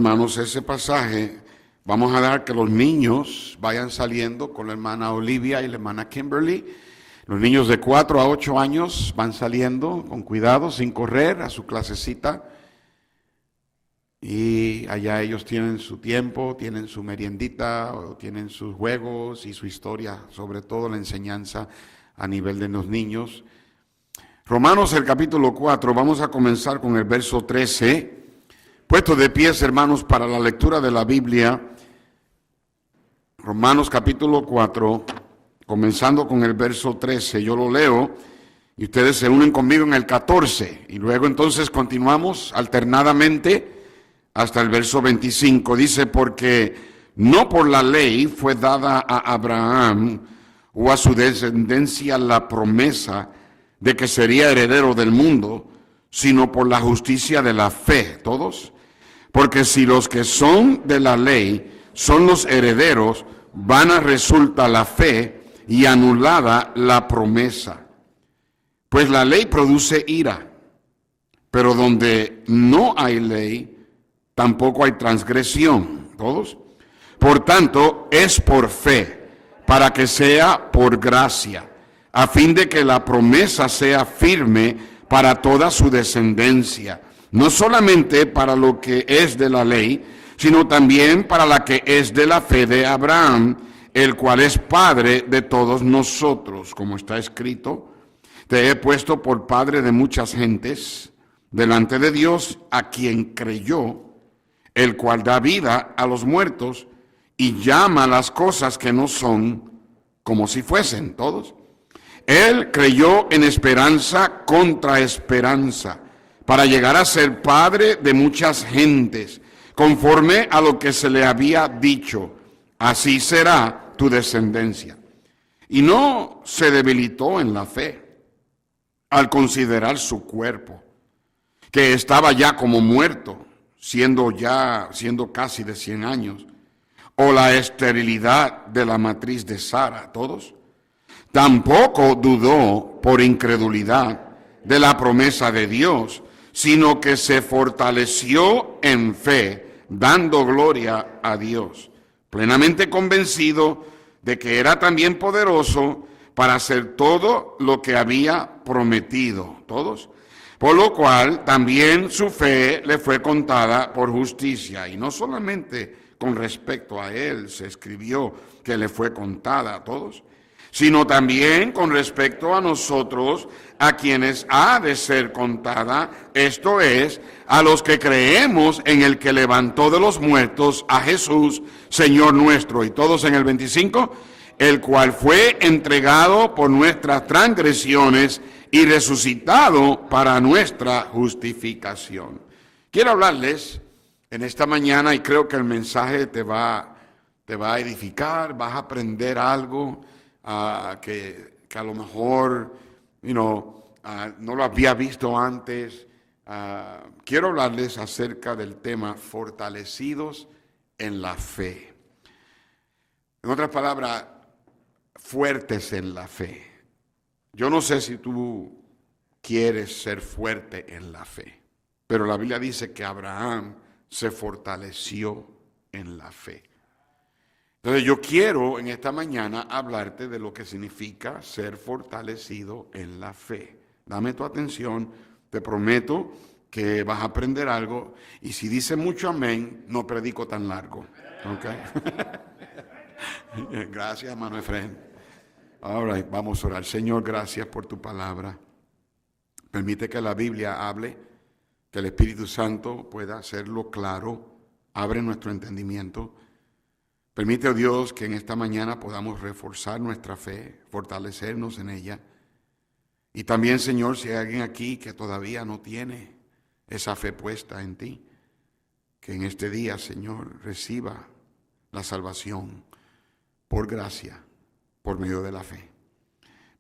hermanos, ese pasaje, vamos a dar que los niños vayan saliendo con la hermana Olivia y la hermana Kimberly. Los niños de 4 a 8 años van saliendo con cuidado, sin correr, a su clasecita. Y allá ellos tienen su tiempo, tienen su meriendita, o tienen sus juegos y su historia, sobre todo la enseñanza a nivel de los niños. Romanos, el capítulo 4, vamos a comenzar con el verso 13. Puesto de pies, hermanos, para la lectura de la Biblia. Romanos capítulo 4, comenzando con el verso 13. Yo lo leo y ustedes se unen conmigo en el 14. Y luego entonces continuamos alternadamente hasta el verso 25. Dice, porque no por la ley fue dada a Abraham o a su descendencia la promesa de que sería heredero del mundo, sino por la justicia de la fe. ¿Todos? Porque si los que son de la ley son los herederos, vana resulta la fe y anulada la promesa. Pues la ley produce ira, pero donde no hay ley, tampoco hay transgresión. ¿Todos? Por tanto, es por fe, para que sea por gracia, a fin de que la promesa sea firme para toda su descendencia, no solamente para lo que es de la ley, sino también para la que es de la fe de Abraham, el cual es padre de todos nosotros, como está escrito, te he puesto por padre de muchas gentes, delante de Dios, a quien creyó, el cual da vida a los muertos y llama las cosas que no son como si fuesen. ¿Todos? Él creyó en esperanza contra esperanza, para llegar a ser padre de muchas gentes, conforme a lo que se le había dicho, así será tu descendencia. Y no se debilitó en la fe, al considerar su cuerpo, que estaba ya como muerto, siendo casi de 100 años, o la esterilidad de la matriz de Sara. ¿Todos? Tampoco dudó por incredulidad de la promesa de Dios, sino que se fortaleció en fe, dando gloria a Dios, plenamente convencido de que era también poderoso para hacer todo lo que había prometido. ¿Todos? Por lo cual también su fe le fue contada por justicia. Y no solamente con respecto a él se escribió que le fue contada a todos, sino también con respecto a nosotros, a quienes ha de ser contada, esto es, a los que creemos en el que levantó de los muertos a Jesús, Señor nuestro. Y todos en el 25, el cual fue entregado por nuestras transgresiones y resucitado para nuestra justificación. Quiero hablarles en esta mañana, y creo que el mensaje te va a edificar, vas a aprender algo que a lo mejor no lo había visto antes. Quiero hablarles acerca del tema fortalecidos en la fe. En otras palabras, fuertes en la fe. Yo no sé si tú quieres ser fuerte en la fe, pero la Biblia dice que Abraham se fortaleció en la fe. Entonces yo quiero en esta mañana hablarte de lo que significa ser fortalecido en la fe. Dame tu atención, te prometo que vas a aprender algo, y si dice mucho amén, no predico tan largo. ¿Okay? Gracias, hermano Efraín. All right, vamos a orar. Señor, gracias por tu palabra. Permite que la Biblia hable, que el Espíritu Santo pueda hacerlo claro, abre nuestro entendimiento. Permite, oh Dios, que en esta mañana podamos reforzar nuestra fe, fortalecernos en ella. Y también, Señor, si hay alguien aquí que todavía no tiene esa fe puesta en ti, que en este día, Señor, reciba la salvación por gracia, por medio de la fe.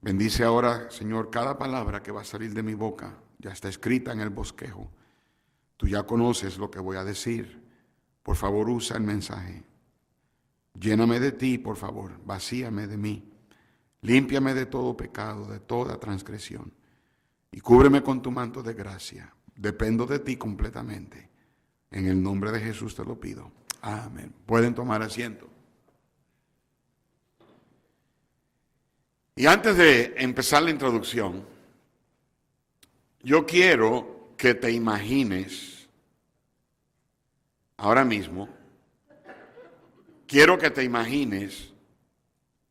Bendice ahora, Señor, cada palabra que va a salir de mi boca. Ya está escrita en el bosquejo. Tú ya conoces lo que voy a decir. Por favor, usa el mensaje. Lléname de ti, por favor, vacíame de mí, límpiame de todo pecado, de toda transgresión, y cúbreme con tu manto de gracia. Dependo de ti completamente. En el nombre de Jesús te lo pido. Amén. Pueden tomar asiento. Y antes de empezar la introducción, yo quiero que te imagines, ahora mismo, quiero que te imagines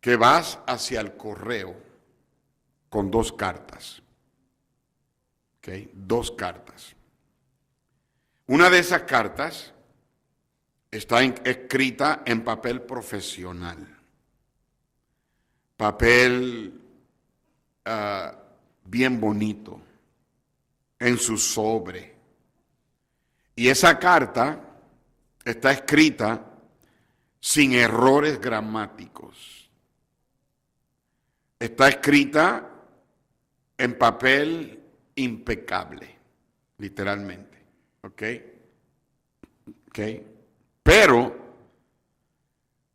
que vas hacia el correo con 2 cartas. ¿Ok? 2 cartas. Una de esas cartas está escrita en papel profesional. Papel bien bonito, en su sobre. Y esa carta está escrita sin errores gramáticos. Está escrita en papel impecable, literalmente. ¿Ok? ¿Ok? Pero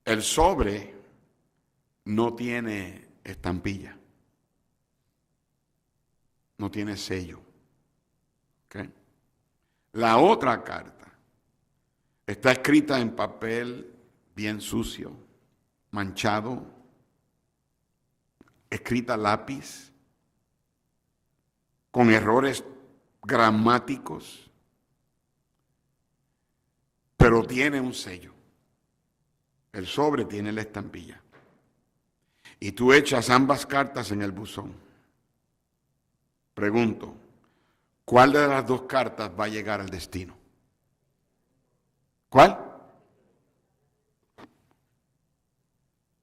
el sobre no tiene estampilla, no tiene sello. ¿Okay? La otra carta está escrita en papel bien sucio, manchado, escrita a lápiz, con errores gramáticos, pero tiene un sello. El sobre tiene la estampilla. Y tú echas ambas cartas en el buzón. Pregunto, ¿cuál de las 2 cartas va a llegar al destino? ¿Cuál?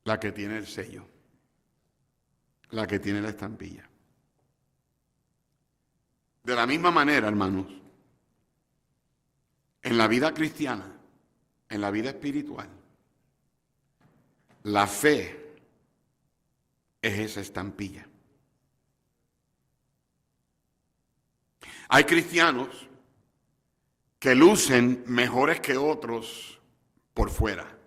La que tiene el sello. La que tiene la estampilla. De la misma manera, hermanos, en la vida cristiana, en la vida espiritual, la fe es esa estampilla. Hay cristianos que lucen mejores que otros por fuera.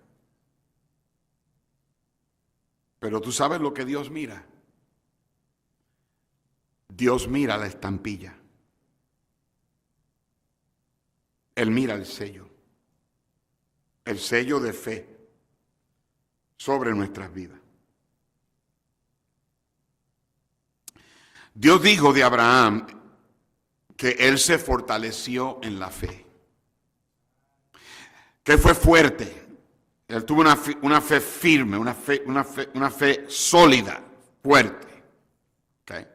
Pero tú sabes lo que Dios mira. Dios mira la estampilla. Él mira el sello de fe sobre nuestras vidas. Dios dijo de Abraham que él se fortaleció en la fe, que fue fuerte. Él tuvo una fe firme, una fe sólida, fuerte. ¿Okay?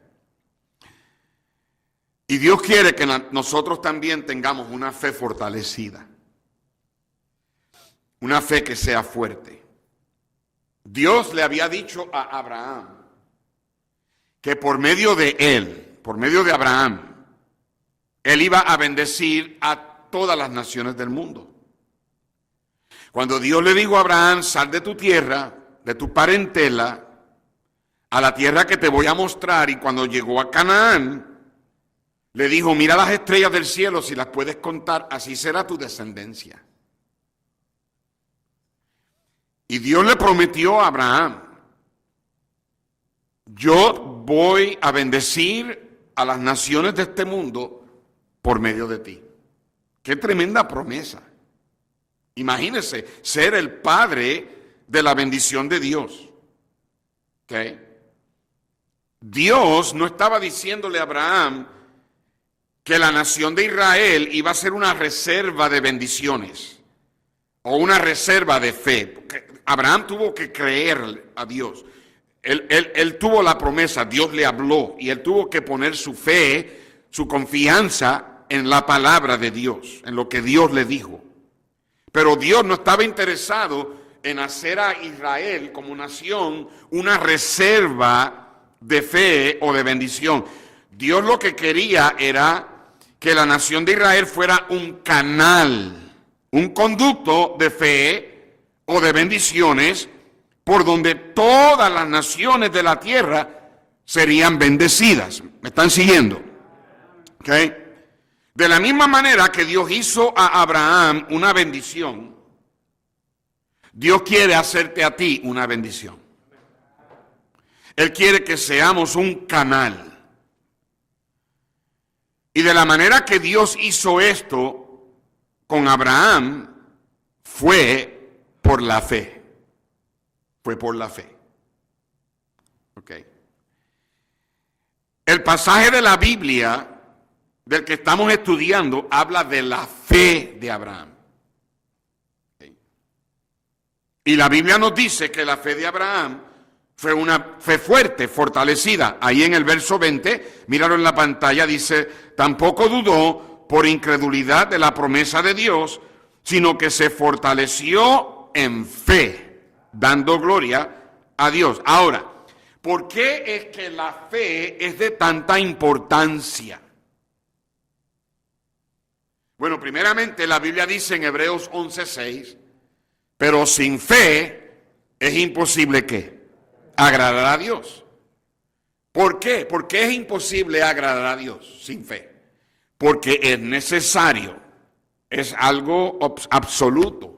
Y Dios quiere que nosotros también tengamos una fe fortalecida, una fe que sea fuerte. Dios le había dicho a Abraham que por medio de él, por medio de Abraham, él iba a bendecir a todas las naciones del mundo. Cuando Dios le dijo a Abraham, sal de tu tierra, de tu parentela, a la tierra que te voy a mostrar, y cuando llegó a Canaán, le dijo, mira las estrellas del cielo, si las puedes contar, así será tu descendencia. Y Dios le prometió a Abraham, yo voy a bendecir a las naciones de este mundo por medio de ti. Qué tremenda promesa. Imagínese ser el padre de la bendición de Dios. ¿Okay? Dios no estaba diciéndole a Abraham que la nación de Israel iba a ser una reserva de bendiciones o una reserva de fe. Porque Abraham tuvo que creer a Dios. Él tuvo la promesa, Dios le habló y él tuvo que poner su fe, su confianza en la palabra de Dios, en lo que Dios le dijo. Pero Dios no estaba interesado en hacer a Israel como nación una reserva de fe o de bendición. Dios lo que quería era que la nación de Israel fuera un canal, un conducto de fe o de bendiciones por donde todas las naciones de la tierra serían bendecidas. ¿Me están siguiendo? ¿Okay? De la misma manera que Dios hizo a Abraham una bendición, Dios quiere hacerte a ti una bendición. Él quiere que seamos un canal. Y de la manera que Dios hizo esto con Abraham fue por la fe. Fue por la fe. Ok. El pasaje de la Biblia del que estamos estudiando habla de la fe de Abraham. Okay. Y la Biblia nos dice que la fe de Abraham fue una fe fuerte, fortalecida. Ahí en el verso 20, míralo en la pantalla, dice, tampoco dudó por incredulidad de la promesa de Dios, sino que se fortaleció en fe, dando gloria a Dios. Ahora, ¿por qué es que la fe es de tanta importancia? Bueno, primeramente la Biblia dice en Hebreos 11:6, pero sin fe es imposible ¿qué? Agradar a Dios. ¿Por qué? ¿Por qué es imposible agradar a Dios sin fe? Porque es necesario, es algo absoluto.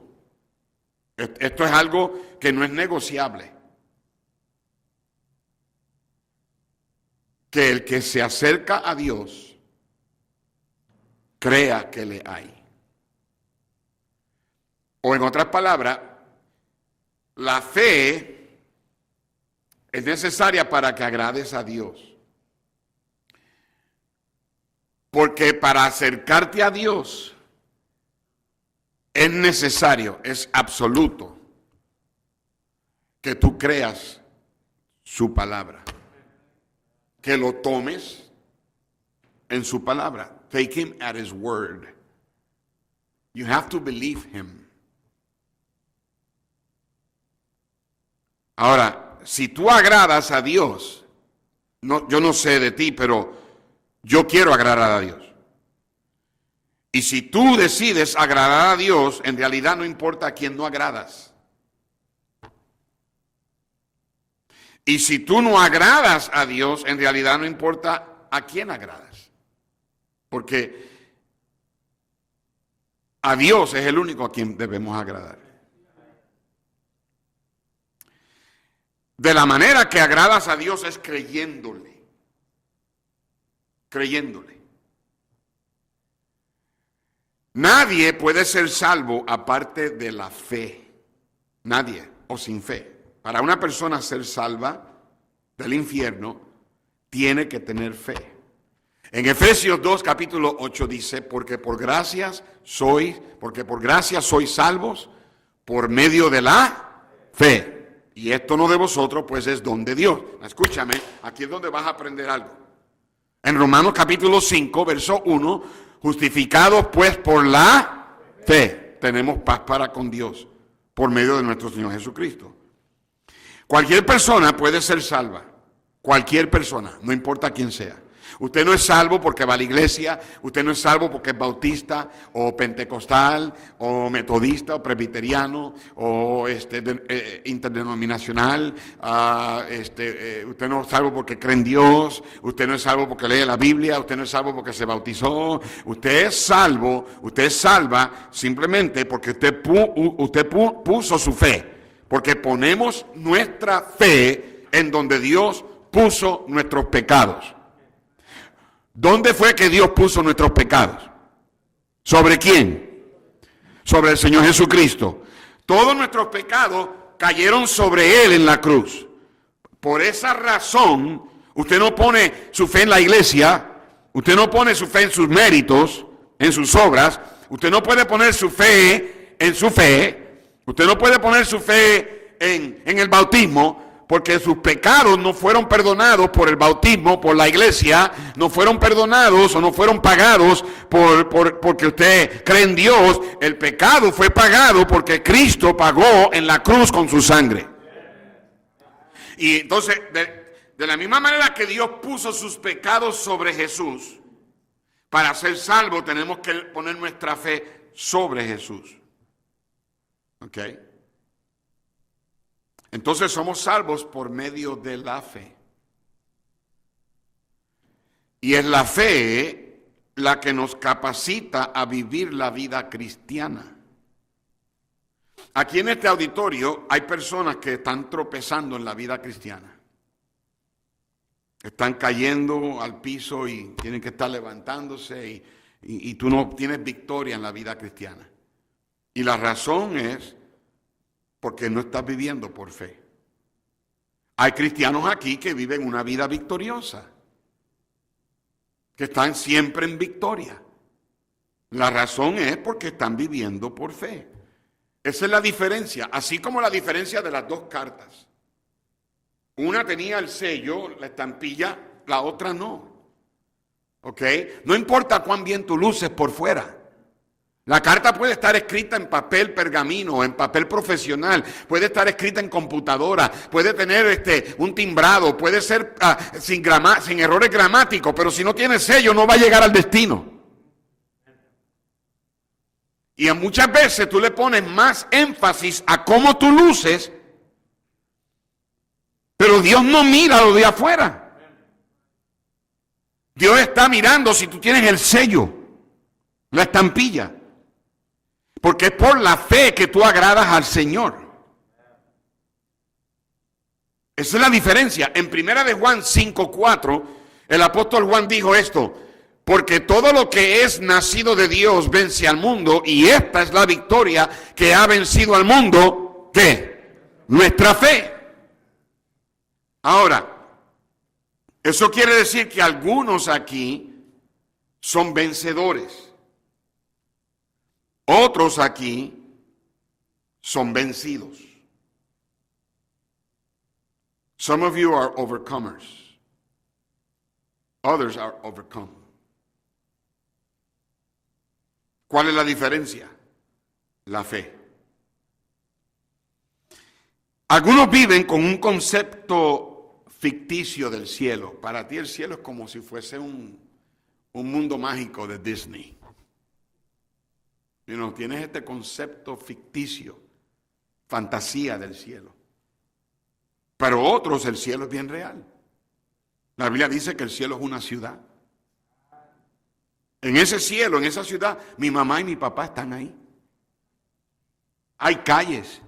Esto es algo que no es negociable. Que el que se acerca a Dios crea que le hay. O en otras palabras, la fe es necesaria para que agrades a Dios. Porque para acercarte a Dios es necesario, es absoluto, que tú creas su palabra. Que lo tomes en su palabra. Take him at his word. You have to believe him. Ahora, si tú agradas a Dios, yo no sé de ti, pero yo quiero agradar a Dios. Y si tú decides agradar a Dios, en realidad no importa a quién no agradas. Y si tú no agradas a Dios, en realidad no importa a quién agradas. Porque a Dios es el único a quien debemos agradar. De la manera que agradas a Dios es creyéndole. Creyéndole. Nadie puede ser salvo aparte de la fe. Nadie, o sin fe. Para una persona ser salva del infierno, tiene que tener fe. En Efesios 2, capítulo 8 dice, porque por gracia sois salvos por medio de la fe. Y esto no de vosotros, pues es don de Dios. Escúchame, aquí es donde vas a aprender algo. En Romanos capítulo 5, verso 1, justificados pues por la fe, tenemos paz para con Dios, por medio de nuestro Señor Jesucristo. Cualquier persona puede ser salva, cualquier persona, no importa quién sea. Usted no es salvo porque va a la iglesia, usted no es salvo porque es bautista, o pentecostal, o metodista, o presbiteriano, o interdenominacional. Usted no es salvo porque cree en Dios, usted no es salvo porque lee la Biblia, usted no es salvo porque se bautizó. Usted es salvo, usted es salva simplemente porque usted puso su fe. Porque ponemos nuestra fe en donde Dios puso nuestros pecados. ¿Dónde fue que Dios puso nuestros pecados? ¿Sobre quién? Sobre el Señor Jesucristo. Todos nuestros pecados cayeron sobre Él en la cruz. Por esa razón, usted no pone su fe en la iglesia, usted no pone su fe en sus méritos, en sus obras, usted no puede poner su fe en su fe, usted no puede poner su fe en el bautismo, porque sus pecados no fueron perdonados por el bautismo, por la iglesia, no fueron perdonados o no fueron pagados porque usted cree en Dios. El pecado fue pagado porque Cristo pagó en la cruz con su sangre. Y entonces, de la misma manera que Dios puso sus pecados sobre Jesús, para ser salvos tenemos que poner nuestra fe sobre Jesús. ¿Ok? Entonces somos salvos por medio de la fe. Y es la fe la que nos capacita a vivir la vida cristiana. Aquí en este auditorio hay personas que están tropezando en la vida cristiana. Están cayendo al piso y tienen que estar levantándose y tú no tienes victoria en la vida cristiana. Y la razón es porque no estás viviendo por fe. Hay cristianos aquí que viven una vida victoriosa, que están siempre en victoria. La razón es porque están viviendo por fe. Esa es la diferencia, así como la diferencia de las dos cartas. Una tenía el sello, la estampilla, la otra no. ¿Ok? No importa cuán bien tú luces por fuera. La carta puede estar escrita en papel pergamino, en papel profesional, puede estar escrita en computadora, puede tener un timbrado, puede ser sin errores gramáticos, pero si no tiene sello no va a llegar al destino. Y muchas veces tú le pones más énfasis a cómo tú luces, pero Dios no mira lo de afuera. Dios está mirando si tú tienes el sello, la estampilla. Porque es por la fe que tú agradas al Señor. Esa es la diferencia. En 1 de Juan 5:4, el apóstol Juan dijo esto: porque todo lo que es nacido de Dios vence al mundo, y esta es la victoria que ha vencido al mundo, ¿qué? Nuestra fe. Ahora, eso quiere decir que algunos aquí son vencedores. Otros aquí son vencidos. Some of you are overcomers. Others are overcome. ¿Cuál es la diferencia? La fe. Algunos viven con un concepto ficticio del cielo. Para ti el cielo es como si fuese un mundo mágico de Disney. Tienes este concepto ficticio, fantasía del cielo. Pero otros, el cielo es bien real. La Biblia dice que el cielo es una ciudad. En ese cielo, en esa ciudad, mi mamá y mi papá están ahí. Hay calles.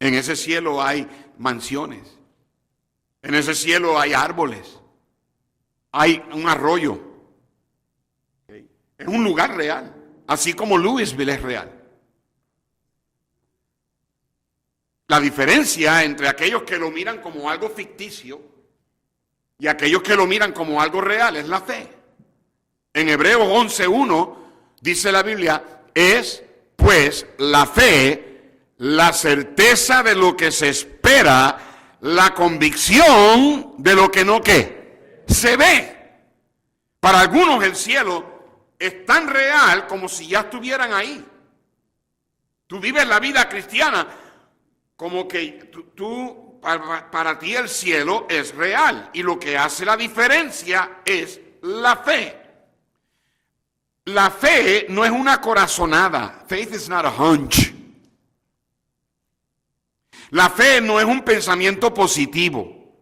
En ese cielo hay mansiones. En ese cielo hay árboles. Hay un arroyo. Es un lugar real. Así como Louisville es real. La diferencia entre aquellos que lo miran como algo ficticio y aquellos que lo miran como algo real es la fe. En Hebreos 11:1 dice la Biblia: es pues la fe la certeza de lo que se espera, la convicción de lo que no ¿qué? Se ve. Para algunos el cielo es tan real como si ya estuvieran ahí. Tú vives la vida cristiana como que para ti el cielo es real. Y lo que hace la diferencia es la fe. La fe no es una corazonada. Faith is not a hunch. La fe no es un pensamiento positivo.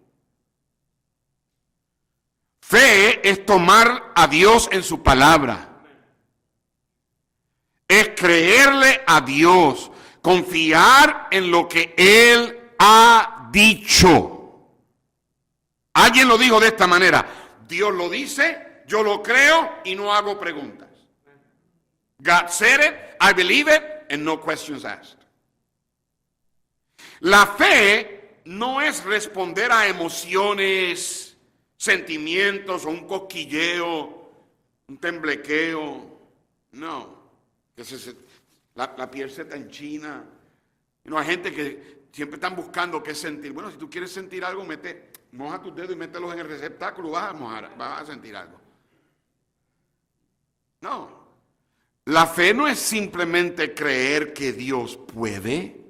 Fe es tomar a Dios en su palabra. Es creerle a Dios, confiar en lo que Él ha dicho. Alguien lo dijo de esta manera: Dios lo dice, yo lo creo y no hago preguntas. God said it, I believe it, and no questions asked. La fe no es responder a emociones, sentimientos o un cosquilleo, un temblequeo. No. La piel se te enchina. Hay gente que siempre están buscando qué sentir. Bueno, si tú quieres sentir algo, moja tus dedos y mételos en el receptáculo, vas a sentir algo. No. La fe no es simplemente creer que Dios puede.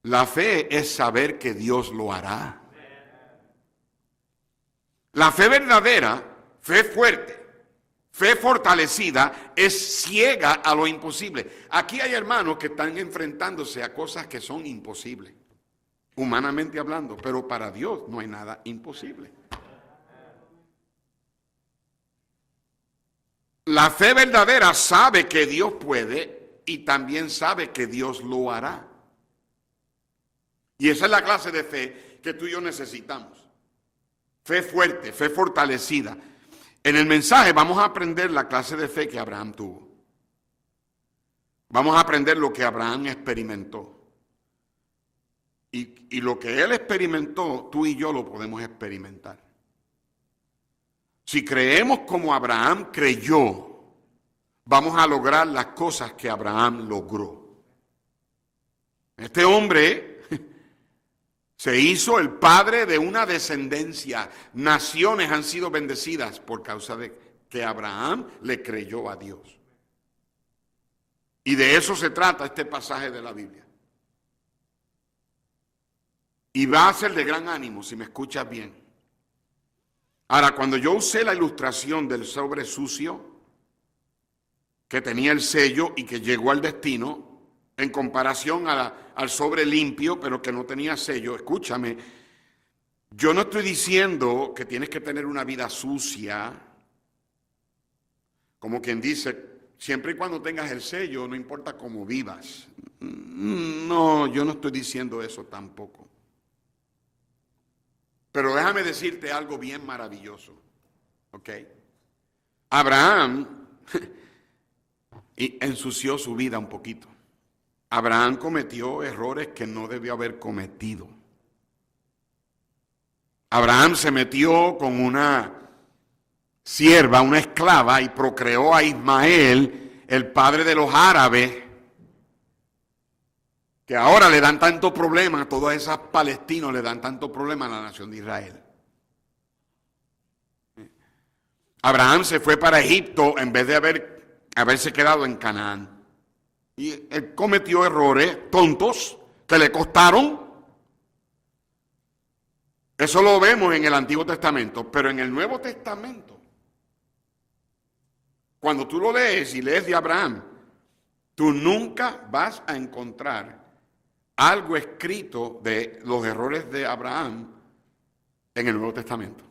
La fe es saber que Dios lo hará. La fe verdadera, fe fuerte, fe fortalecida, es ciega a lo imposible. Aquí hay hermanos que están enfrentándose a cosas que son imposibles, humanamente hablando, pero para Dios no hay nada imposible. La fe verdadera sabe que Dios puede y también sabe que Dios lo hará. Y esa es la clase de fe que tú y yo necesitamos. Fe fuerte, fe fortalecida. En el mensaje vamos a aprender la clase de fe que Abraham tuvo. Vamos a aprender lo que Abraham experimentó. Y lo que él experimentó, tú y yo lo podemos experimentar. Si creemos como Abraham creyó, vamos a lograr las cosas que Abraham logró. Este hombre se hizo el padre de una descendencia. Naciones han sido bendecidas por causa de que Abraham le creyó a Dios. Y de eso se trata este pasaje de la Biblia. Y va a ser de gran ánimo si me escuchas bien. Ahora, cuando yo usé la ilustración del sobre sucio, que tenía el sello y que llegó al destino, en comparación al sobre limpio, pero que no tenía sello, escúchame, yo no estoy diciendo que tienes que tener una vida sucia, como quien dice, siempre y cuando tengas el sello, no importa cómo vivas. No, yo no estoy diciendo eso tampoco. Pero déjame decirte algo bien maravilloso, ¿ok? Abraham ensució su vida un poquito. Abraham cometió errores que no debió haber cometido. Abraham se metió con una sierva, una esclava, y procreó a Ismael, el padre de los árabes, que ahora le dan tanto problema, a todos esos palestinos le dan tanto problema a la nación de Israel. Abraham se fue para Egipto en vez de haberse quedado en Canaán. Y él cometió errores tontos que le costaron. Eso lo vemos en el Antiguo Testamento, pero en el Nuevo Testamento, cuando tú lo lees y lees de Abraham, tú nunca vas a encontrar algo escrito de los errores de Abraham en el Nuevo Testamento.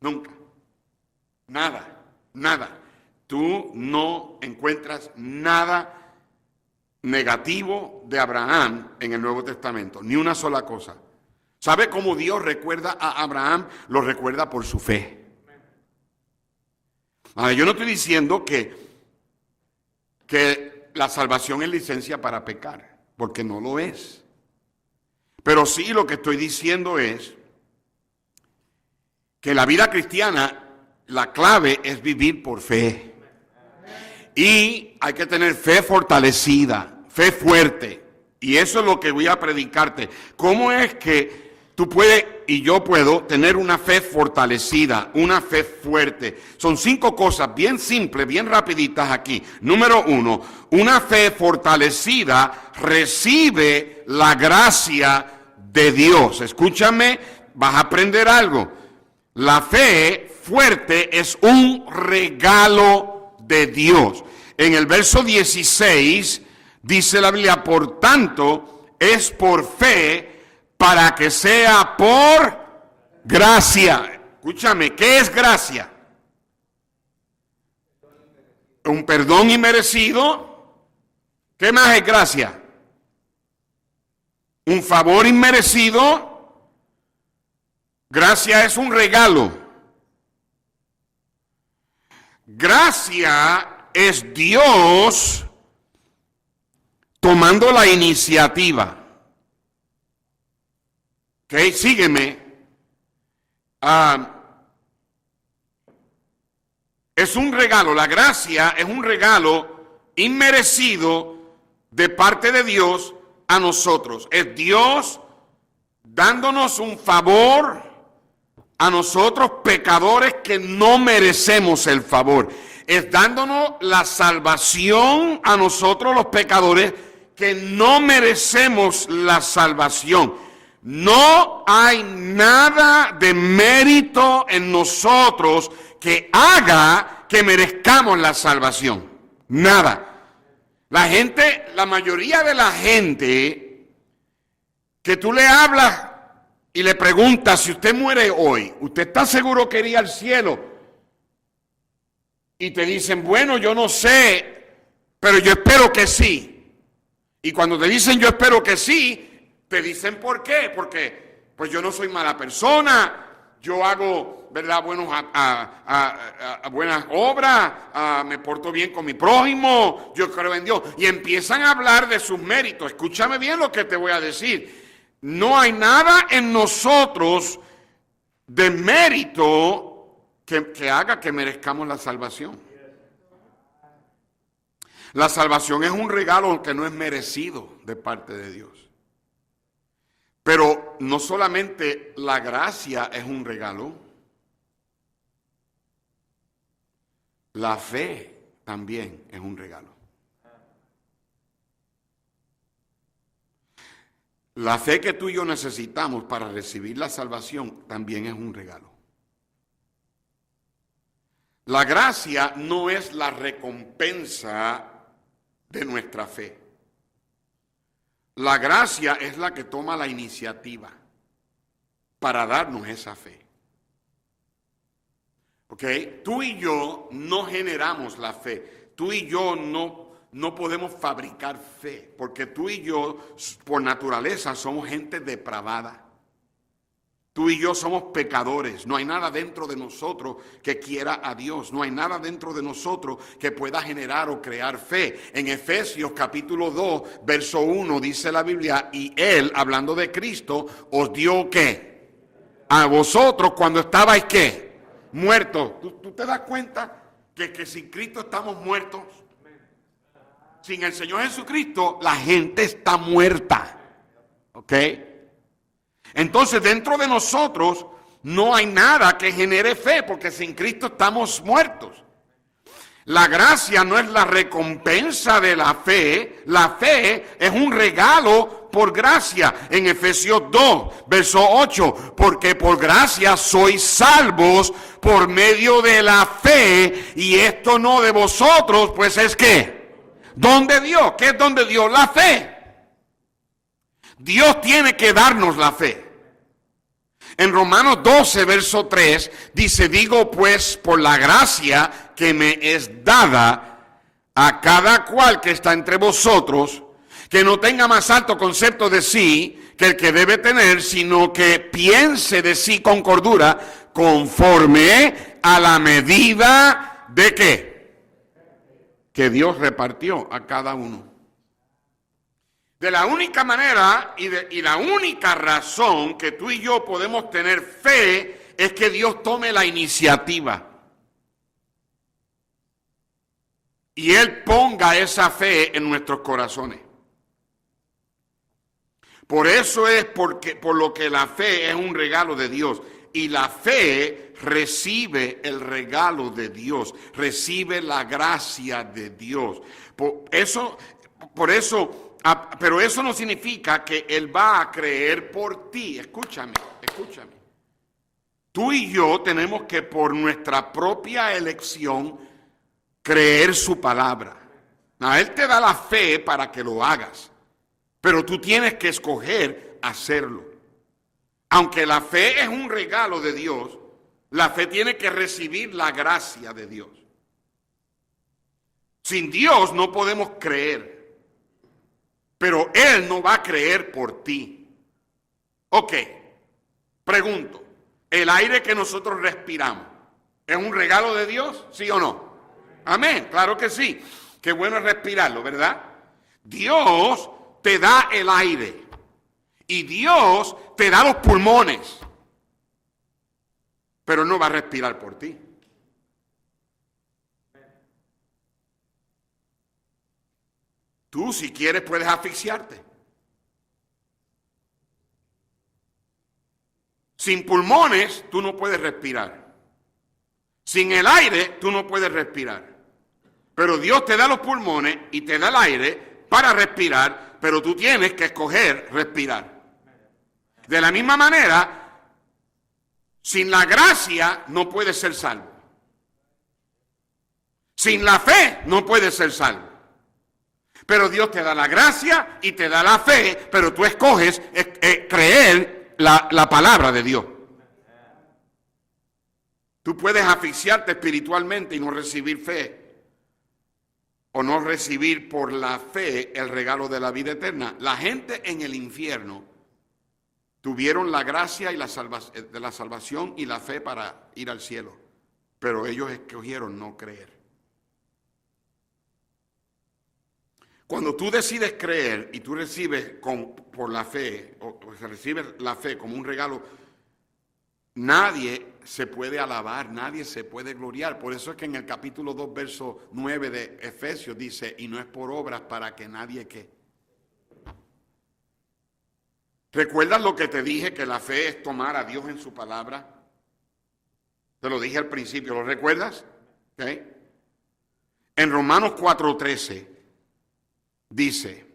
Nunca. Nada, nada. Tú no encuentras nada negativo de Abraham en el Nuevo Testamento, ni una sola cosa. ¿Sabe cómo Dios recuerda a Abraham? Lo recuerda por su fe. Ahora, yo no estoy diciendo que la salvación es licencia para pecar, porque no lo es. Pero sí lo que estoy diciendo es que la vida cristiana, la clave es vivir por fe. Y hay que tener fe fortalecida, fe fuerte. Y eso es lo que voy a predicarte. ¿Cómo es que tú puedes y yo puedo tener una fe fortalecida, una fe fuerte? Son 5 cosas bien simples, bien rapiditas aquí. Número 1, una fe fortalecida recibe la gracia de Dios. Escúchame, vas a aprender algo. La fe fuerte es un regalo de Dios. En el verso 16 dice la Biblia, por tanto, es por fe para que sea por gracia. Escúchame, ¿qué es gracia? Un perdón inmerecido. ¿Qué más es gracia? Un favor inmerecido. Gracia es un regalo. Gracia es Dios tomando la iniciativa. Ok, sígueme. Es un regalo, la gracia es un regalo inmerecido de parte de Dios a nosotros. Es Dios dándonos un favor a nosotros pecadores que no merecemos el favor. Es dándonos la salvación a nosotros los pecadores que no merecemos la salvación. No hay nada de mérito en nosotros que haga que merezcamos la salvación. Nada. La mayoría de la gente que tú le hablas y le preguntas, si usted muere hoy, ¿usted está seguro que iría al cielo? Y te dicen, bueno, yo no sé, pero yo espero que sí. Y cuando te dicen yo espero que sí, te dicen ¿por qué? Porque pues yo no soy mala persona, yo hago, ¿verdad?, buenas obras, me porto bien con mi prójimo, yo creo en Dios. Y empiezan a hablar de sus méritos. Escúchame bien lo que te voy a decir. No hay nada en nosotros de mérito que haga que merezcamos la salvación. La salvación es un regalo que no es merecido de parte de Dios. Pero no solamente la gracia es un regalo, la fe también es un regalo. La fe que tú y yo necesitamos para recibir la salvación también es un regalo. La gracia no es la recompensa de nuestra fe. La gracia es la que toma la iniciativa para darnos esa fe. ¿Ok? Tú y yo no generamos la fe. Tú y yo no podemos fabricar fe, porque tú y yo, por naturaleza, somos gente depravada. Tú y yo somos pecadores. No hay nada dentro de nosotros que quiera a Dios. No hay nada dentro de nosotros que pueda generar o crear fe. En Efesios capítulo 2, verso 1, dice la Biblia, y Él, hablando de Cristo, os dio ¿qué? A vosotros cuando estabais ¿qué? Muertos. ¿Tú te das cuenta que sin Cristo estamos muertos? Sin el Señor Jesucristo, la gente está muerta. ¿Ok? Entonces, dentro de nosotros no hay nada que genere fe, porque sin Cristo estamos muertos. La gracia no es la recompensa de la fe es un regalo por gracia. En Efesios 2, verso 8, porque por gracia sois salvos por medio de la fe, y esto no de vosotros, pues es ¿qué? Don de Dios. ¿Qué es don de Dios? La fe. Dios tiene que darnos la fe. En Romanos 12, verso 3, dice, digo pues por la gracia que me es dada a cada cual que está entre vosotros, que no tenga más alto concepto de sí que el que debe tener, sino que piense de sí con cordura, conforme a la medida de ¿qué? Que Dios repartió a cada uno. De la única manera y la única razón que tú y yo podemos tener fe es que Dios tome la iniciativa. Y Él ponga esa fe en nuestros corazones. Por eso es por lo que la fe es un regalo de Dios. Y la fe recibe el regalo de Dios, recibe la gracia de Dios. Pero eso no significa que Él va a creer por ti. Escúchame. Tú y yo tenemos que por nuestra propia elección creer su palabra. Él te da la fe para que lo hagas, pero tú tienes que escoger hacerlo. Aunque la fe es un regalo de Dios, la fe tiene que recibir la gracia de Dios. Sin Dios no podemos creer. Pero Él no va a creer por ti. Ok, pregunto, ¿el aire que nosotros respiramos es un regalo de Dios? ¿Sí o no? Amén, claro que sí. Qué bueno es respirarlo, ¿verdad? Dios te da el aire y Dios te da los pulmones, pero no va a respirar por ti. Tú, si quieres, puedes asfixiarte. Sin pulmones, tú no puedes respirar. Sin el aire, tú no puedes respirar. Pero Dios te da los pulmones y te da el aire para respirar, pero tú tienes que escoger respirar. De la misma manera, sin la gracia no puedes ser salvo. Sin la fe no puedes ser salvo. Pero Dios te da la gracia y te da la fe, pero tú escoges creer la palabra de Dios. Tú puedes asfixiarte espiritualmente y no recibir fe, o no recibir por la fe el regalo de la vida eterna. La gente en el infierno, tuvieron la gracia y de la salvación y la fe para ir al cielo, pero ellos escogieron no creer. Cuando tú decides creer y tú recibes por la fe, o recibes la fe como un regalo, nadie se puede alabar, nadie se puede gloriar. Por eso es que en el capítulo 2, verso 9 de Efesios dice, y no es por obras para que nadie ¿qué? ¿Recuerdas lo que te dije, que la fe es tomar a Dios en su palabra? Te lo dije al principio, ¿lo recuerdas? ¿Okay? En Romanos 4:13 dice,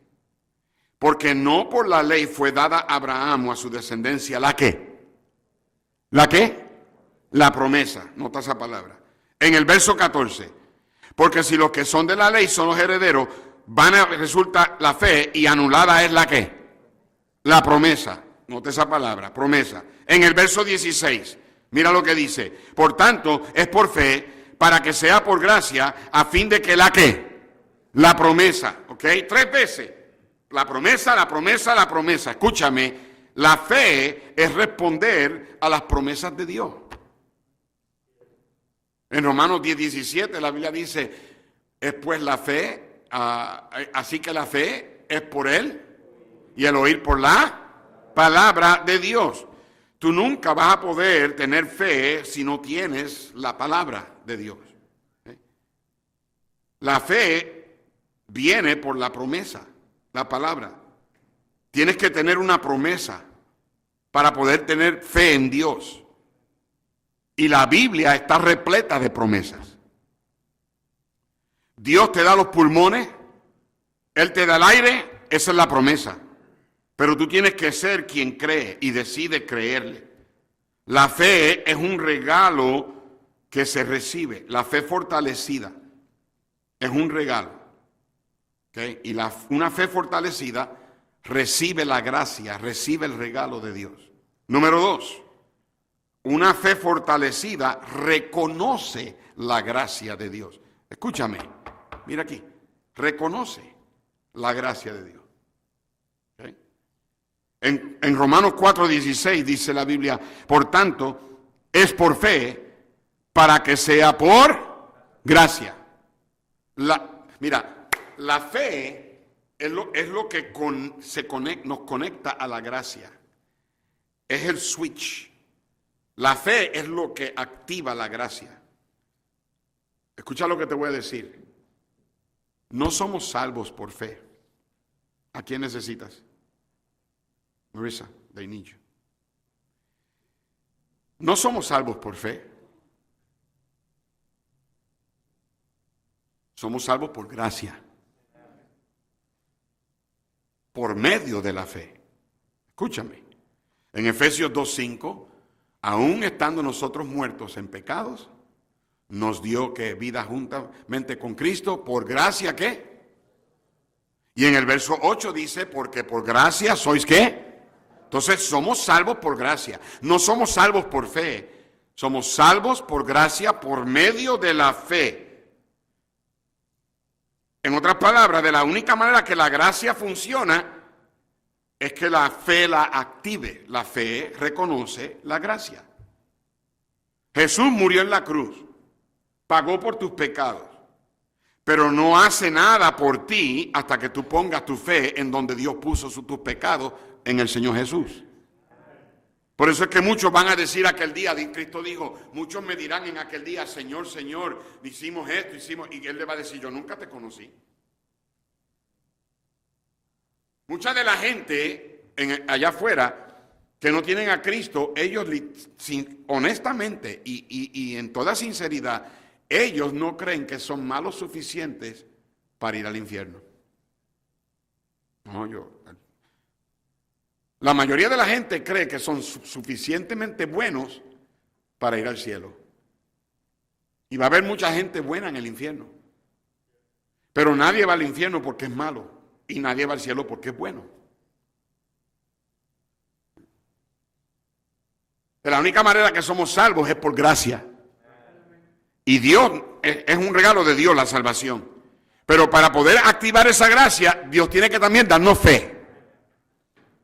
porque no por la ley fue dada a Abraham o a su descendencia ¿la qué? ¿La qué? La promesa, nota esa palabra. En el verso 14, porque si los que son de la ley son los herederos, resulta la fe y anulada es ¿la qué? La promesa, nota esa palabra, promesa. En el verso 16, mira lo que dice, por tanto es por fe, para que sea por gracia, a fin de que ¿la qué? La promesa, ¿ok? 3 veces, la promesa, la promesa, la promesa. Escúchame, la fe es responder a las promesas de Dios. En Romanos 10:17 la Biblia dice, es pues la fe, así que la fe es por Él y el oír por la palabra de Dios. Tú nunca vas a poder tener fe si no tienes la palabra de Dios. La fe viene por la promesa, la palabra. Tienes que tener una promesa para poder tener fe en Dios. Y la Biblia está repleta de promesas. Dios te da los pulmones, Él te da el aire, esa es la promesa. Pero tú tienes que ser quien cree y decide creerle. La fe es un regalo que se recibe. La fe fortalecida es un regalo. ¿Okay? Y una fe fortalecida recibe la gracia, recibe el regalo de Dios. Número 2, una fe fortalecida reconoce la gracia de Dios. Escúchame, mira aquí, reconoce la gracia de Dios. ¿Okay? En Romanos 4:16 dice la Biblia, por tanto, es por fe para que sea por gracia. Mira, la fe es lo que nos conecta a la gracia. Es el switch. La fe es lo que activa la gracia. Escucha lo que te voy a decir. No somos salvos por fe. ¿A quién necesitas? Marissa, they need you. No somos salvos por fe. Somos salvos por gracia. Por medio de la fe. Escúchame. En Efesios 2:5, aún estando nosotros muertos en pecados, nos dio que vida juntamente con Cristo, por gracia, ¿qué? Y en el verso 8 dice, porque por gracia sois ¿qué? Entonces somos salvos por gracia. No somos salvos por fe. Somos salvos por gracia por medio de la fe. En otras palabras, de la única manera que la gracia funciona es que la fe la active. La fe reconoce la gracia. Jesús murió en la cruz, pagó por tus pecados, pero no hace nada por ti hasta que tú pongas tu fe en donde Dios puso tus pecados, en el Señor Jesús. Por eso es que muchos van a decir aquel día, Cristo dijo, muchos me dirán en aquel día, Señor, Señor, hicimos esto, y Él le va a decir, yo nunca te conocí. Mucha de la gente allá afuera que no tienen a Cristo, ellos honestamente y en toda sinceridad, ellos no creen que son malos suficientes para ir al infierno. No, la mayoría de la gente cree que son suficientemente buenos para ir al cielo. Y va a haber mucha gente buena en el infierno. Pero nadie va al infierno porque es malo. Y nadie va al cielo porque es bueno. De la única manera que somos salvos es por gracia. Y Dios, es un regalo de Dios la salvación. Pero para poder activar esa gracia, Dios tiene que también darnos fe.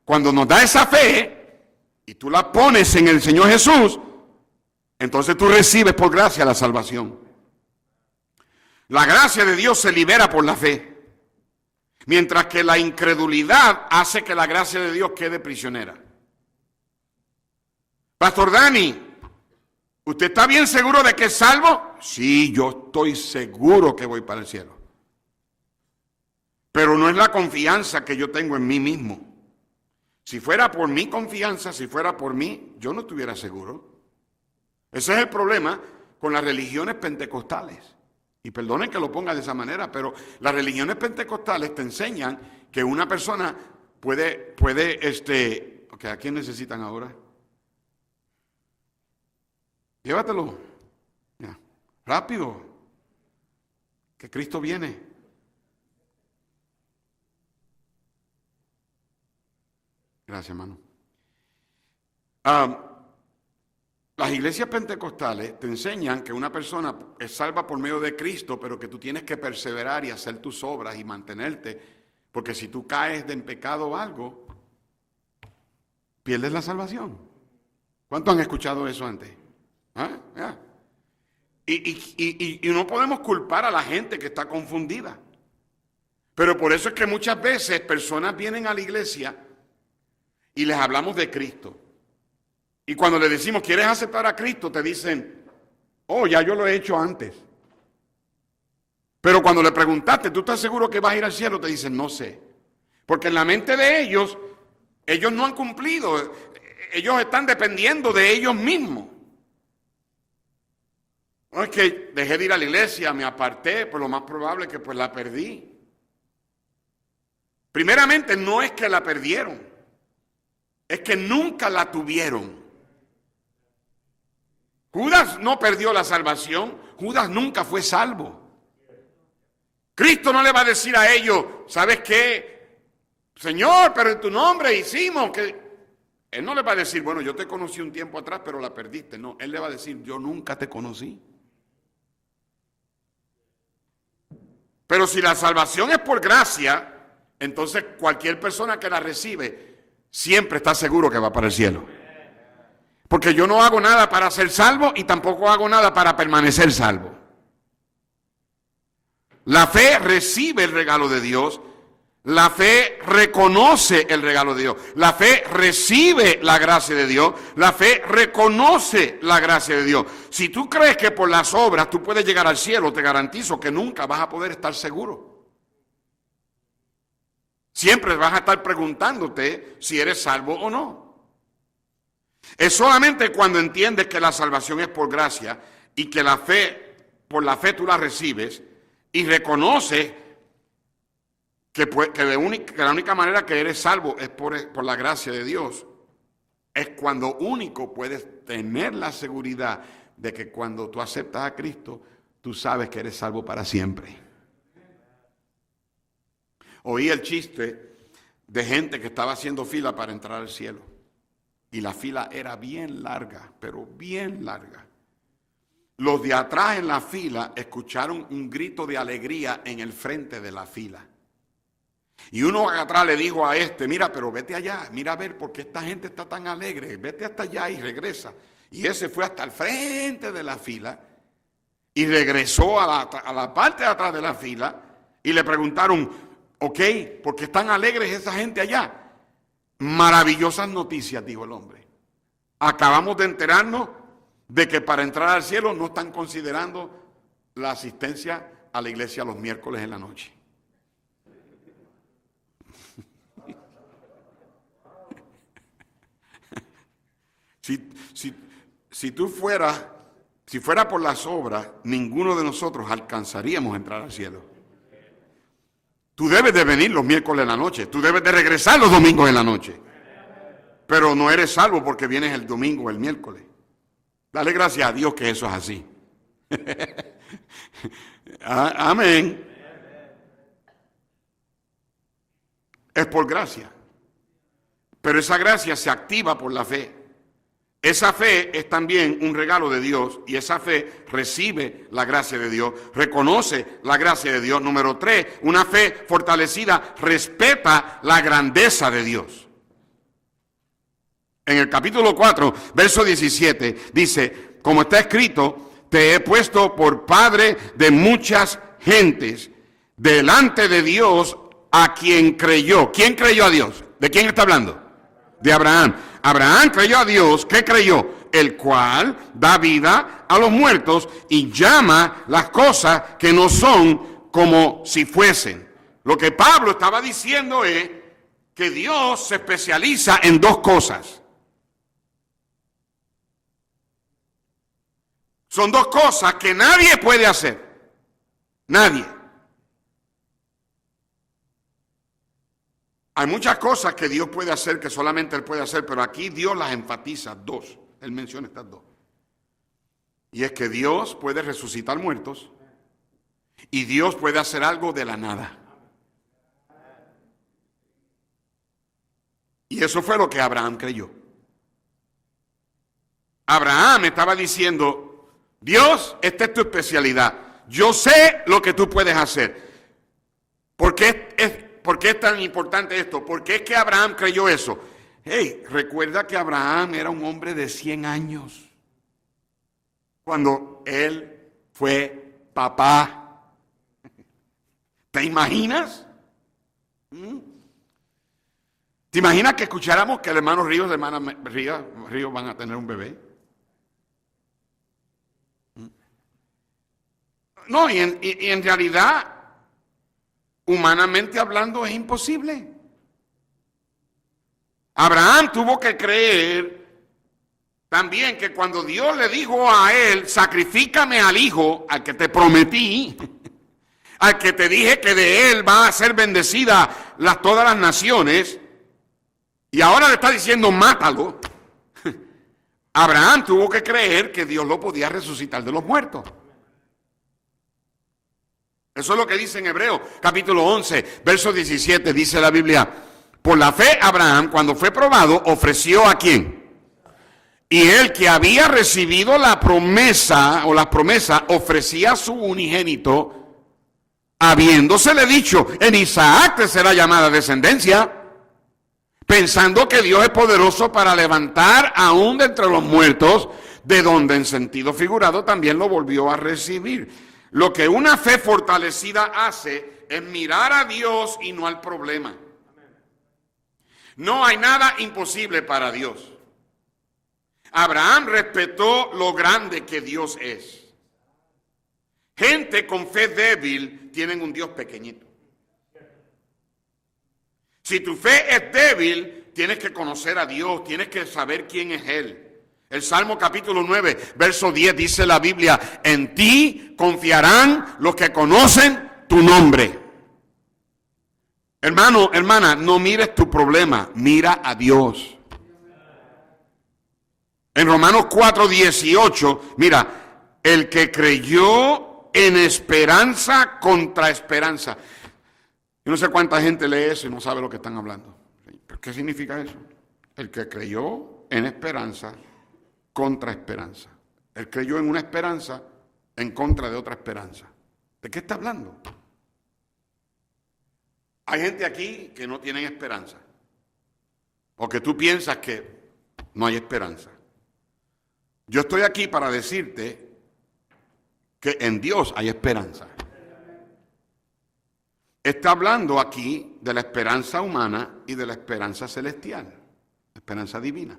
Cuando nos da esa fe, y tú la pones en el Señor Jesús, entonces tú recibes por gracia la salvación. La gracia de Dios se libera por la fe, mientras que la incredulidad hace que la gracia de Dios quede prisionera. Pastor Dani, ¿usted está bien seguro de que es salvo? Sí, yo estoy seguro que voy para el cielo. Pero no es la confianza que yo tengo en mí mismo. Si fuera por mi confianza, si fuera por mí, yo no estuviera seguro. Ese es el problema con las religiones pentecostales. Y perdonen que lo ponga de esa manera, pero las religiones pentecostales te enseñan que una persona puede, ¿a quién necesitan ahora? Llévatelo, ya, rápido, que Cristo viene. Gracias, hermano. Las iglesias pentecostales te enseñan que una persona es salva por medio de Cristo, pero que tú tienes que perseverar y hacer tus obras y mantenerte, porque si tú caes en pecado o algo, pierdes la salvación. ¿Cuántos han escuchado eso antes? ¿Ah? ¿Ya? Y no podemos culpar a la gente que está confundida. Pero por eso es que muchas veces personas vienen a la iglesia y les hablamos de Cristo. Y cuando le decimos, ¿quieres aceptar a Cristo? Te dicen, oh, ya yo lo he hecho antes. Pero cuando le preguntaste, ¿tú estás seguro que vas a ir al cielo? Te dicen, no sé. Porque en la mente de ellos no han cumplido. Ellos están dependiendo de ellos mismos. No es que dejé de ir a la iglesia, me aparté, pues lo más probable es que pues la perdí. Primeramente, no es que la perdieron, es que nunca la tuvieron. Judas no perdió la salvación, Judas nunca fue salvo. Cristo no le va a decir a ellos, ¿sabes qué? Señor, pero en tu nombre hicimos que... Él no le va a decir, bueno, yo te conocí un tiempo atrás, pero la perdiste. No, Él le va a decir, yo nunca te conocí. Pero si la salvación es por gracia, entonces cualquier persona que la recibe siempre está seguro que va para el cielo. Porque yo no hago nada para ser salvo y tampoco hago nada para permanecer salvo. La fe recibe el regalo de Dios. La fe reconoce el regalo de Dios. La fe recibe la gracia de Dios. La fe reconoce la gracia de Dios. Si tú crees que por las obras tú puedes llegar al cielo, te garantizo que nunca vas a poder estar seguro. Siempre vas a estar preguntándote si eres salvo o no. Es solamente cuando entiendes que la salvación es por gracia y que la fe, por la fe tú la recibes y reconoces que la única manera que eres salvo es por la gracia de Dios. Es cuando único puedes tener la seguridad de que cuando tú aceptas a Cristo, tú sabes que eres salvo para siempre. Oí el chiste de gente que estaba haciendo fila para entrar al cielo. Y la fila era bien larga, pero bien larga. Los de atrás en la fila escucharon un grito de alegría en el frente de la fila. Y uno atrás le dijo a mira, pero vete allá, mira a ver por qué esta gente está tan alegre, vete hasta allá y regresa. Y ese fue hasta el frente de la fila y regresó a la parte de atrás de la fila y le preguntaron, ok, ¿por qué están alegres esa gente allá? Maravillosas noticias, dijo el hombre. Acabamos de enterarnos de que para entrar al cielo no están considerando la asistencia a la iglesia los miércoles en la noche. Si fuera por las obras, ninguno de nosotros alcanzaríamos a entrar al cielo. Tú debes de venir los miércoles en la noche, tú debes de regresar los domingos en la noche, pero no eres salvo porque vienes el domingo o el miércoles. Dale gracias a Dios que eso es así. Amén. Es por gracia, pero esa gracia se activa por la fe. Esa fe es también un regalo de Dios y esa fe recibe la gracia de Dios, reconoce la gracia de Dios. Número 3, una fe fortalecida respeta la grandeza de Dios. en el capítulo 4, verso 17, dice, como está escrito, te he puesto por padre de muchas gentes, delante de Dios a quien creyó. ¿Quién creyó a Dios? ¿De quién está hablando? De Abraham. Abraham creyó a Dios. ¿Qué creyó? El cual da vida a los muertos y llama las cosas que no son como si fuesen. Lo que Pablo estaba diciendo es que Dios se especializa en dos cosas. Son dos cosas que nadie puede hacer. Nadie. Hay muchas cosas que Dios puede hacer que solamente Él puede hacer, pero aquí Dios las enfatiza, dos. Él menciona estas dos. Y es que Dios puede resucitar muertos y Dios puede hacer algo de la nada. Y eso fue lo que Abraham creyó. Abraham estaba diciendo, Dios, esta es tu especialidad. Yo sé lo que tú puedes hacer. ¿Por qué es tan importante esto? Porque es que Abraham creyó eso. Hey, recuerda que Abraham era un hombre de 100 años cuando él fue papá. ¿Te imaginas? ¿Te imaginas que escucháramos que el hermano Ríos y la hermana Ríos van a tener un bebé? No, y en realidad, humanamente hablando, es imposible. Abraham tuvo que creer también que cuando Dios le dijo a él, sacrifícame al hijo, al que te prometí, al que te dije que de él va a ser bendecida todas las naciones, y ahora le está diciendo, mátalo. Abraham tuvo que creer que Dios lo podía resucitar de los muertos. Eso es lo que dice en Hebreos, capítulo 11, verso 17, dice la Biblia. Por la fe, Abraham, cuando fue probado, ofreció ¿a quién? Y él que había recibido la promesa, o la promesa, ofrecía a su unigénito, habiéndosele dicho, en Isaac te será llamada descendencia, pensando que Dios es poderoso para levantar aún de entre los muertos, de donde en sentido figurado también lo volvió a recibir. Lo que una fe fortalecida hace es mirar a Dios y no al problema. No hay nada imposible para Dios. Abraham respetó lo grande que Dios es. Gente con fe débil tienen un Dios pequeñito. Si tu fe es débil, tienes que conocer a Dios, tienes que saber quién es Él. El Salmo capítulo 9, verso 10 dice la Biblia, en ti confiarán los que conocen tu nombre. Hermano, hermana, no mires tu problema, mira a Dios. En Romanos 4, 18, mira, el que creyó en esperanza contra esperanza. Yo no sé cuánta gente lee eso y no sabe lo que están hablando. ¿Pero qué significa eso? El que creyó en esperanza contra esperanza. Él creyó en una esperanza en contra de otra esperanza. ¿De qué está hablando? Hay gente aquí que no tienen esperanza. Porque tú piensas que no hay esperanza. Yo estoy aquí para decirte que en Dios hay esperanza. Está hablando aquí de la esperanza humana y de la esperanza celestial, esperanza divina.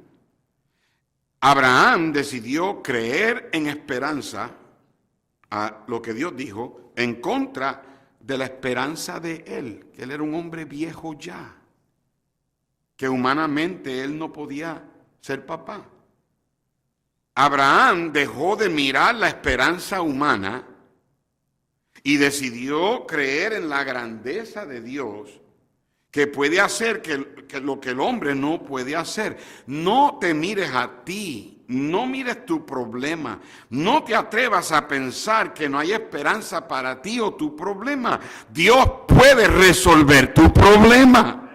Abraham decidió creer en esperanza a lo que Dios dijo en contra de la esperanza de él, que él era un hombre viejo ya, que humanamente él no podía ser papá. Abraham dejó de mirar la esperanza humana y decidió creer en la grandeza de Dios, que puede hacer que lo que el hombre no puede hacer. No te mires a ti, no mires tu problema, no te atrevas a pensar que no hay esperanza para ti o tu problema. Dios puede resolver tu problema.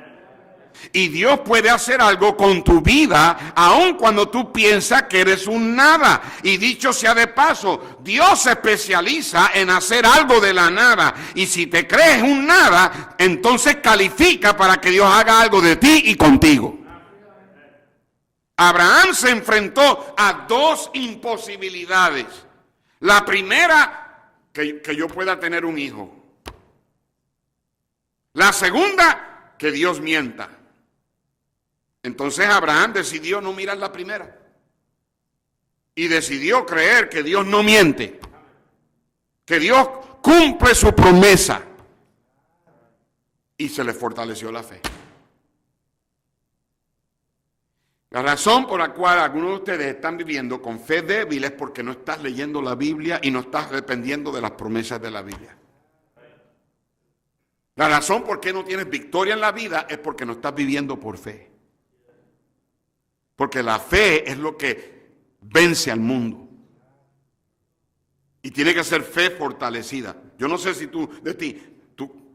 Y Dios puede hacer algo con tu vida, aun cuando tú piensas que eres un nada. Y dicho sea de paso, Dios se especializa en hacer algo de la nada. Y si te crees un nada, entonces califica para que Dios haga algo de ti y contigo. Abraham se enfrentó a dos imposibilidades. La primera, que yo pueda tener un hijo. La segunda, que Dios mienta. Entonces Abraham decidió no mirar la primera. Y decidió creer que Dios no miente. Que Dios cumple su promesa. Y se le fortaleció la fe. La razón por la cual algunos de ustedes están viviendo con fe débil es porque no estás leyendo la Biblia y no estás dependiendo de las promesas de la Biblia. La razón por qué no tienes victoria en la vida es porque no estás viviendo por fe. Porque la fe es lo que vence al mundo. Y tiene que ser fe fortalecida. Yo no sé si tú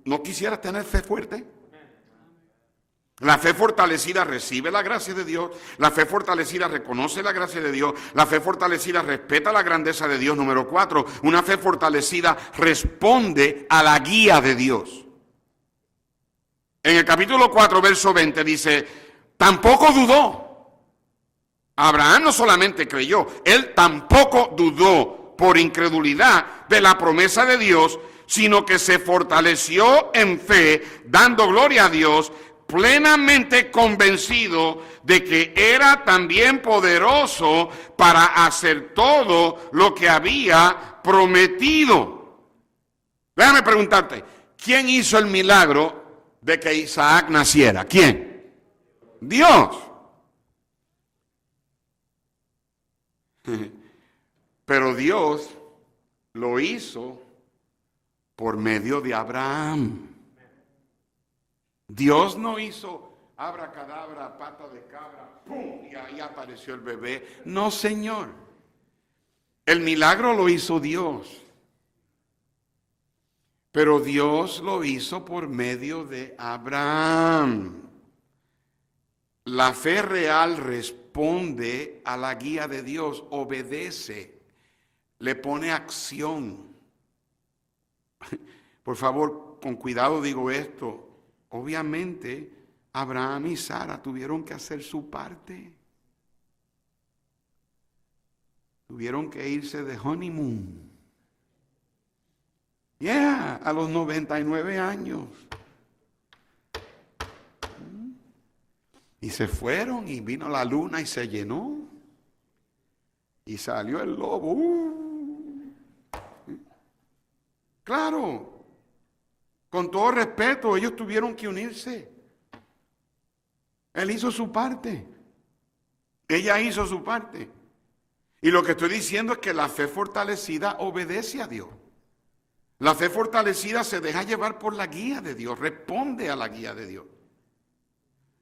no quisieras tener fe fuerte. La fe fortalecida recibe la gracia de Dios. La fe fortalecida reconoce la gracia de Dios. La fe fortalecida respeta la grandeza de Dios. Número 4, una fe fortalecida responde a la guía de Dios. En el capítulo 4, verso 20 dice, tampoco dudó. Abraham no solamente creyó, él tampoco dudó por incredulidad de la promesa de Dios, sino que se fortaleció en fe, dando gloria a Dios, plenamente convencido de que era también poderoso para hacer todo lo que había prometido. Déjame preguntarte, ¿quién hizo el milagro de que Isaac naciera? ¿Quién? Dios. Pero Dios lo hizo por medio de Abraham. Dios no hizo abracadabra, pata de cabra, ¡pum! Y ahí apareció el bebé. No, Señor. El milagro lo hizo Dios. Pero Dios lo hizo por medio de Abraham. La fe real responde a la guía de Dios, obedece, le pone acción. Por favor, con cuidado digo esto. Obviamente, Abraham y Sara tuvieron que hacer su parte. Tuvieron que irse de honeymoon. A los 99 años. Y se fueron y vino la luna y se llenó. Y salió el lobo. Claro. Con todo respeto, ellos tuvieron que unirse. Él hizo su parte. Ella hizo su parte. Y lo que estoy diciendo es que la fe fortalecida obedece a Dios. La fe fortalecida se deja llevar por la guía de Dios, responde a la guía de Dios.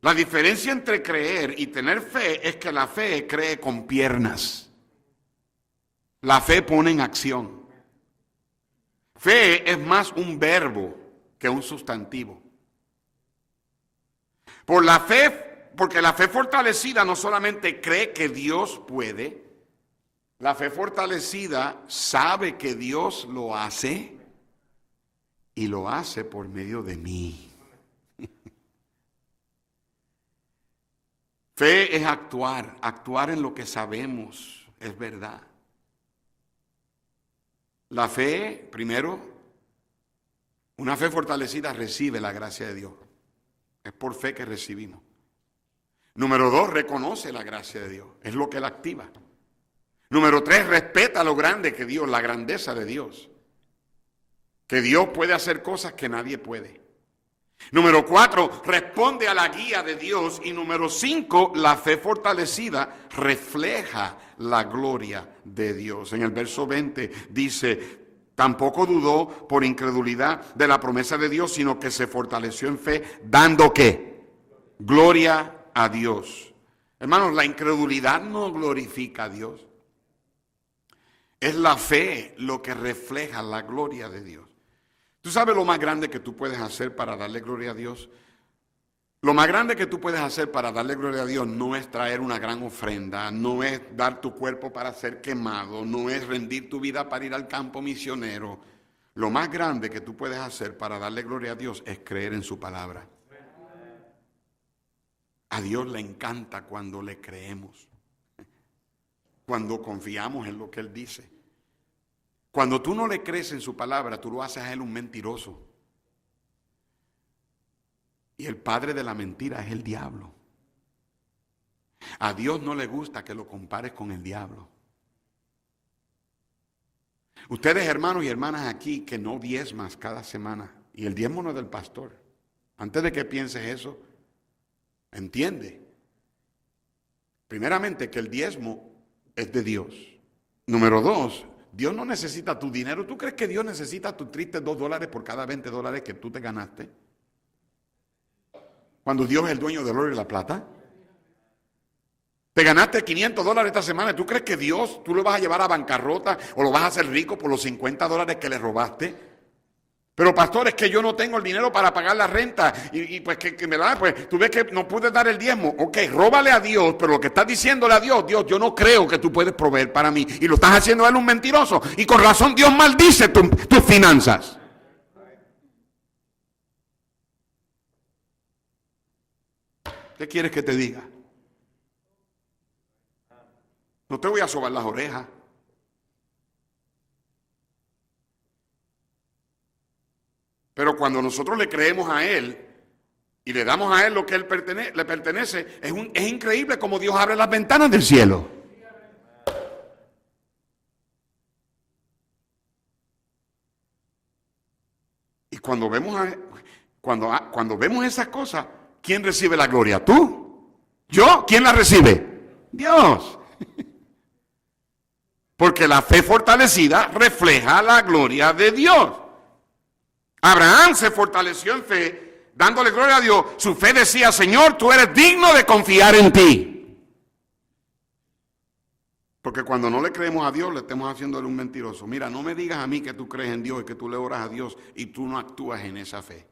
La diferencia entre creer y tener fe es que la fe cree con piernas. La fe pone en acción. Fe es más un verbo que un sustantivo. Porque la fe fortalecida no solamente cree que Dios puede, la fe fortalecida sabe que Dios lo hace y lo hace por medio de mí. Fe es actuar en lo que sabemos, es verdad. La fe, primero, una fe fortalecida recibe la gracia de Dios. Es por fe que recibimos. Número 2, reconoce la gracia de Dios. Es lo que la activa. Número 3, respeta lo grande que Dios, la grandeza de Dios. Que Dios puede hacer cosas que nadie puede. Número 4, responde a la guía de Dios. Y número 5, la fe fortalecida refleja la gloria de Dios. En el verso 20 dice, tampoco dudó por incredulidad de la promesa de Dios, sino que se fortaleció en fe, dando ¿qué? Gloria a Dios. Hermanos, la incredulidad no glorifica a Dios. Es la fe lo que refleja la gloria de Dios. ¿Tú sabes lo más grande que tú puedes hacer para darle gloria a Dios? Lo más grande que tú puedes hacer para darle gloria a Dios no es traer una gran ofrenda, no es dar tu cuerpo para ser quemado, no es rendir tu vida para ir al campo misionero. Lo más grande que tú puedes hacer para darle gloria a Dios es creer en su palabra. A Dios le encanta cuando le creemos, cuando confiamos en lo que Él dice. Cuando tú no le crees en su palabra, tú lo haces a Él un mentiroso. Y el padre de la mentira es el diablo. A Dios no le gusta que lo compares con el diablo. Ustedes, hermanos y hermanas aquí que no diezmas cada semana, y el diezmo no es del pastor. Antes de que pienses eso, entiende. Primeramente que el diezmo es de Dios. Número 2, Dios no necesita tu dinero. ¿Tú crees que Dios necesita tus tristes $2 por cada $20 que tú te ganaste? Cuando Dios es el dueño del oro y la plata. Te ganaste $500 esta semana. ¿Tú crees que Dios, tú lo vas a llevar a bancarrota o lo vas a hacer rico por los $50 que le robaste? Pero pastor, es que yo no tengo el dinero para pagar la renta y pues que me da, pues tú ves que no puedes dar el diezmo. Ok, róbale a Dios, pero lo que estás diciéndole a Dios, Dios, yo no creo que tú puedes proveer para mí. Y lo estás haciendo a Él un mentiroso. Y con razón Dios maldice tus finanzas. ¿Qué quieres que te diga? No te voy a sobar las orejas. Pero cuando nosotros le creemos a Él y le damos a Él lo que Él le pertenece, es increíble como Dios abre las ventanas del cielo. Y cuando vemos esas cosas, ¿quién recibe la gloria? ¿Tú? ¿Yo? ¿Quién la recibe? Dios. Porque la fe fortalecida refleja la gloria de Dios. Abraham se fortaleció en fe, dándole gloria a Dios. Su fe decía, Señor, tú eres digno de confiar en ti. Porque cuando no le creemos a Dios, le estamos haciéndole un mentiroso. Mira, no me digas a mí que tú crees en Dios y que tú le oras a Dios y tú no actúas en esa fe.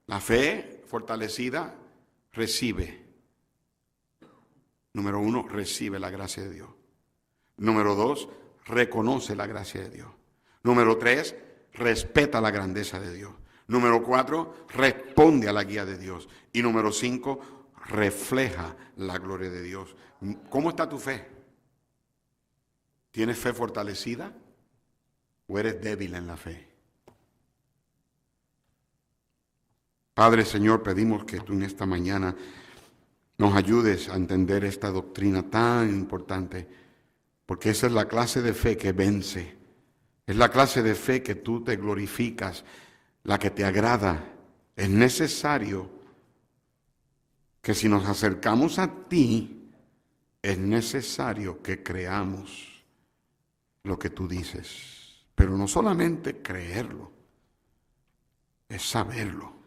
La fe fortalecida recibe. Número 1, recibe la gracia de Dios. Número 2, reconoce la gracia de Dios. Número 3, respeta la grandeza de Dios. Número 4, responde a la guía de Dios. Y número 5, refleja la gloria de Dios. ¿Cómo está tu fe? ¿Tienes fe fortalecida o eres débil en la fe? Padre, Señor, pedimos que tú en esta mañana nos ayudes a entender esta doctrina tan importante, porque esa es la clase de fe que vence. Es la clase de fe que tú te glorificas, la que te agrada. Es necesario que si nos acercamos a ti, es necesario que creamos lo que tú dices. Pero no solamente creerlo, es saberlo.